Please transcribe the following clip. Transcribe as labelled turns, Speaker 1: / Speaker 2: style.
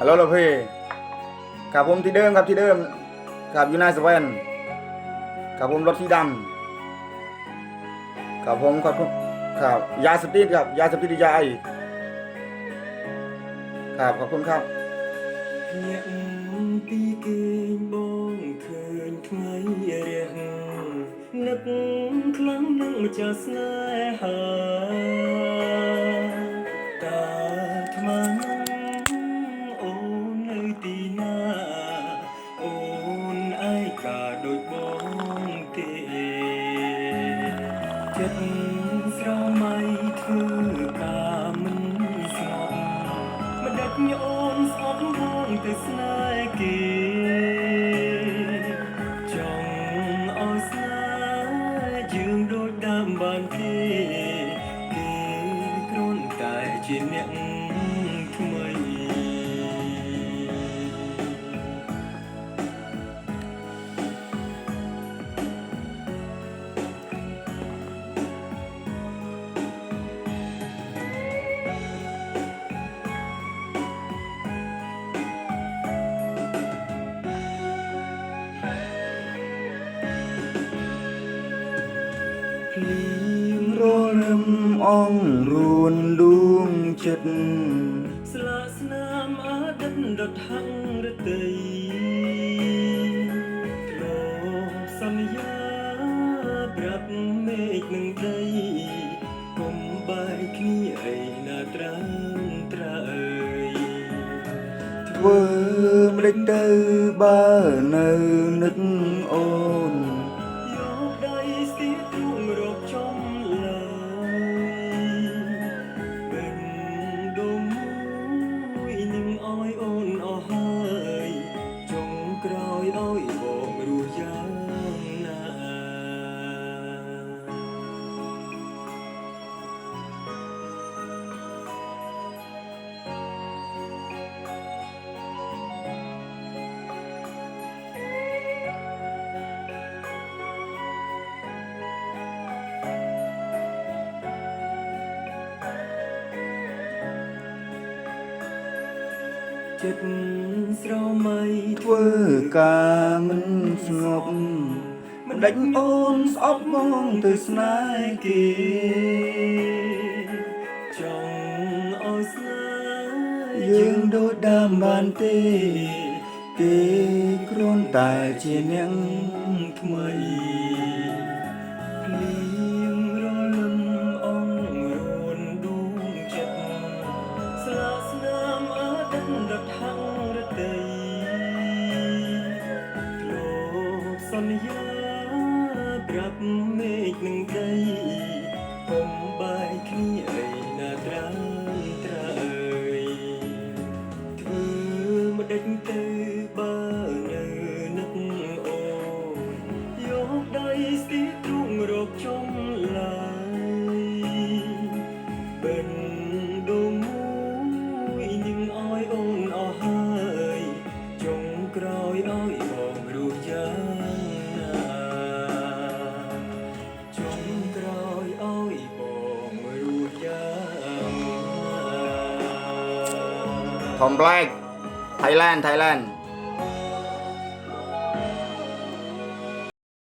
Speaker 1: ฮัลโหลลูกพี่ครับผมที่เดิมครับที่เดิมครับอยู่หน้าสแวนครับผมรถสีดำครับผมครับยาเสพติดครับยาเสพติดยาไอครับขอบคุณครับ
Speaker 2: ยังปีเกงบองเคินไงเรียงนึกครั้งนึงจะสนหาตาทมังโอนในตีหน้าโอนไอกาโดยบองเตเจ็ดสระไม่เธอกามันสงบมาดัดโยนสอบมองแต่สนายเกจงเอาสนายืงโดดดำบานเทเกกรนตายจีเนียงทำไมเพลง
Speaker 1: รรำอ่องรุนดวงจิต
Speaker 2: สละสนามอาดันดดหังระเตยโลกสัญญาปรับเมฆหนึ่งใดกลมใบขี้ไอนาตรังตราเอ่ย
Speaker 1: ធ្វើម្ដេចទៅបើនៅនឹកអូន
Speaker 2: យកដៃស្ទាទ្រូងរកចំឡើយเป็นដុំមួយនឹងអោយអូនអស់ហើយចុងក្រោយអោយបងរស់យ៉ាងណាចិត្តស្រមៃ
Speaker 1: ធ្វើការមិនស្ងប់មិនដេចអូនស្អប់មកទៅស្នេហ៍គេ
Speaker 2: ចង់អោយស្នេហ៍
Speaker 1: យើងដូចដើមបានទេគេគ្រាន់តែជាអ្នក
Speaker 2: ថ្មីភ្លៀងរលឹមអងរួនដួងចិត្តស្លាកស្នាមអដិនដត់ហាំងរតីធ្លាប់សន្យាប្រាប់មេឃនឹងដីកុំបាយគ្នាអីណាត្រាំត្រើយធ្វើម្ដេចទៅបើនៅនឹកអូនយកដៃស្ទាទ្រូងរកចំឡើយเป็นដុំមួយនឹងអោយអូនអស់ហើយចុងក្រោយអោយបងរស់យ៉ាងណាចុងក្រោយអោយបងរស់យ៉ាងណា
Speaker 1: Tom Black Thailand